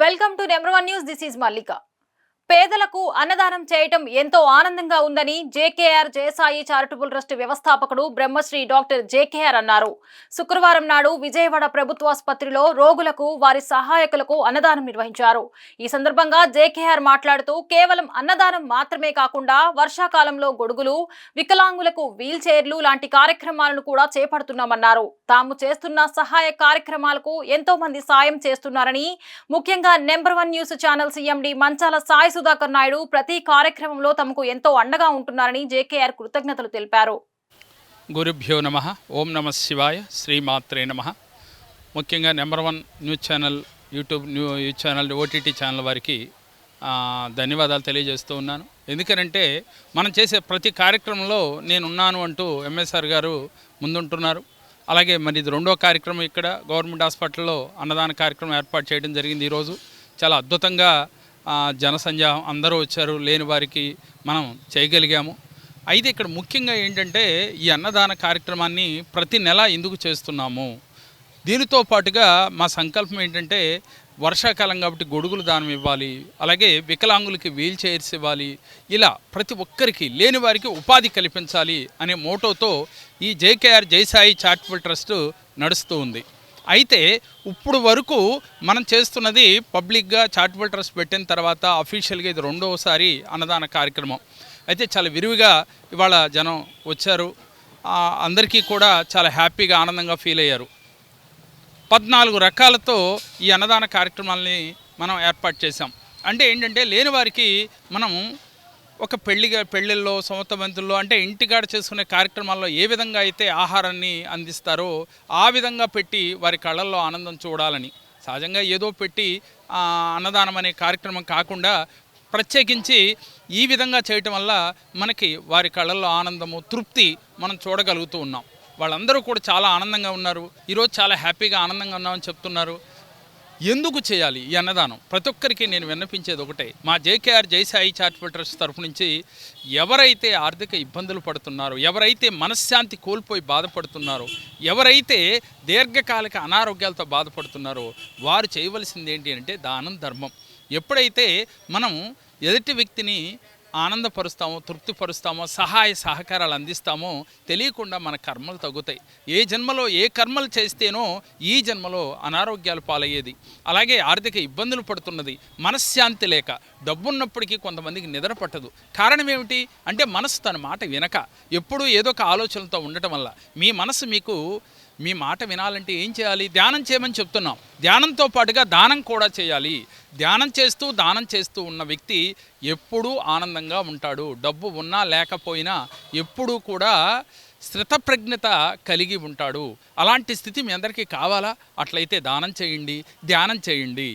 Welcome to number 1 news. This is Mallika. పేదలకు అన్నదానం చేయటం ఎంతో ఆనందంగా ఉందని జేకేఆర్ జయసాయి చారిటబుల్ ట్రస్ట్ వ్యవస్థాపకుడు బ్రహ్మశ్రీ డాక్టర్ జేకేఆర్ అన్నారు. శుక్రవారం నాడు విజయవాడ ప్రభుత్వాసుపత్రిలో రోగులకు వారి సహాయకులకు అన్నదానం నిర్వహించారు. ఈ సందర్భంగా జేకేఆర్ మాట్లాడుతూ కేవలం అన్నదానం మాత్రమే కాకుండా వర్షాకాలంలో గొడుగులు, వికలాంగులకు వీల్ చైర్లు లాంటి కార్యక్రమాలను కూడా చేపడుతున్నామన్నారు. తాము చేస్తున్న సహాయ కార్యక్రమాలకు ఎంతో మంది సాయం చేస్తున్నారని, ముఖ్యంగా నెంబర్ 1 న్యూస్ ఛానల్ సిఎండి మంచాల సాయి సుధాకర్ నాయుడు ప్రతి కార్యక్రమంలో తమకు ఎంతో అండగా ఉంటున్నారని జేకేఆర్ కృతజ్ఞతలు తెలిపారు. గురుభ్యో నమః. ఓం నమః శివాయ. శ్రీమాత్రే నమః. ముఖ్యంగా number 1 news channel YouTube news channel OTT channel వారికి ధన్యవాదాలు తెలియజేస్తూ ఉన్నాను. ఎందుకంటే మనం చేసే ప్రతి కార్యక్రమంలో నేనున్నాను అంటూ ఎంఎస్ఆర్ గారు ముందుంటున్నారు. అలాగే మరి ఇది రెండో కార్యక్రమం ఇక్కడ గవర్నమెంట్ హాస్పిటల్లో అన్నదాన కార్యక్రమం ఏర్పాటు చేయడం జరిగింది. ఈరోజు చాలా అద్భుతంగా జనసంచారం అందరూ వచ్చారు. లేని వారికి మనం చేయగలిగాము. అయితే ఇక్కడ ముఖ్యంగా ఏంటంటే ఈ అన్నదాన కార్యక్రమాన్ని ప్రతి నెల ఎందుకు చేస్తున్నాము, దీనితో పాటుగా మా సంకల్పం ఏంటంటే వర్షాకాలం కాబట్టి గొడుగులు దానం ఇవ్వాలి, అలాగే వికలాంగులకి వీల్ చైర్స్ ఇవ్వాలి, ఇలా ప్రతి ఒక్కరికి లేని వారికి ఉపాధి కల్పించాలి అనే మోటోతో ఈ జేకేఆర్ జయసాయి చారిటబుల్ ట్రస్ట్ నడుస్తూ ఉంది. అయితే ఇప్పుడు వరకు మనం చేస్తున్నది పబ్లిక్గా చారిటబుల్ ట్రస్ట్ పెట్టిన తర్వాత అఫీషియల్గా ఇది రెండోసారి అన్నదాన కార్యక్రమం. అయితే చాలా విరివిగా ఇవాళ జనం వచ్చారు. అందరికీ కూడా చాలా హ్యాపీగా ఆనందంగా ఫీల్ అయ్యారు. 14 రకాలతో ఈ అన్నదాన కార్యక్రమాలని మనం ఏర్పాటు చేసాం. అంటే ఏంటంటే లేని వారికి మనం ఒక పెళ్ళిళ్ళలో సొంతబంతుల్లో అంటే ఇంటికాడ చేసుకునే కార్యక్రమాల్లో ఏ విధంగా అయితే ఆహారాన్ని అందిస్తారో ఆ విధంగా పెట్టి వారి కళ్ళల్లో ఆనందం చూడాలని, సహజంగా ఏదో పెట్టి అన్నదానం అనే కార్యక్రమం కాకుండా ప్రత్యేకించి ఈ విధంగా చేయటం వల్ల మనకి వారి కళ్ళల్లో ఆనందము, తృప్తి మనం చూడగలుగుతూ ఉన్నాం. వాళ్ళందరూ కూడా చాలా ఆనందంగా ఉన్నారు. ఈరోజు చాలా హ్యాపీగా ఆనందంగా ఉన్నామని చెప్తున్నారు. ఎందుకు చేయాలి ఈ అన్నదానం? ప్రతి ఒక్కరికి నేను విన్నపించేది ఒకటే, మా జేకేఆర్ జయసాయి చారిటబుల్ ట్రస్ట్ తరఫు నుంచి ఎవరైతే ఆర్థిక ఇబ్బందులు పడుతున్నారో, ఎవరైతే మనశ్శాంతి కోల్పోయి బాధపడుతున్నారో, ఎవరైతే దీర్ఘకాలిక అనారోగ్యాలతో బాధపడుతున్నారో వారు చేయవలసింది ఏంటి అంటే దానం, ధర్మం. ఎప్పుడైతే మనం ఎదుటి వ్యక్తిని ఆనందపరుస్తామో, తృప్తిపరుస్తామో, సహాయ సహకారాలు అందిస్తామో తెలియకుండా మన కర్మలు తగ్గుతాయి. ఏ జన్మలో ఏ కర్మలు చేస్తేనో ఈ జన్మలో అనారోగ్యాలు పాలయ్యేది. అలాగే ఆర్థిక ఇబ్బందులు పడుతున్నది, మనశ్శాంతి లేక, డబ్బున్నప్పటికీ కొంతమందికి నిద్ర పట్టదు. కారణం ఏమిటి అంటే మనసు తన మాట వినక ఎప్పుడూ ఏదో ఒక ఆలోచనలతో ఉండటం వల్ల. మీ మనసు మీకు మీ మాట వినాలంటే ఏం చేయాలి? ధ్యానం చేయమని చెప్తున్నాం. ధ్యానంతో పాటుగా దానం కూడా చేయాలి. ధ్యానం చేస్తూ దానం చేస్తూ ఉన్న వ్యక్తి ఎప్పుడూ ఆనందంగా ఉంటాడు. డబ్బు ఉన్నా లేకపోయినా ఎప్పుడూ కూడా స్థితప్రజ్ఞత కలిగి ఉంటాడు. అలాంటి స్థితి మీ అందరికీ కావాలా? అట్లయితే దానం చేయండి, ధ్యానం చేయండి.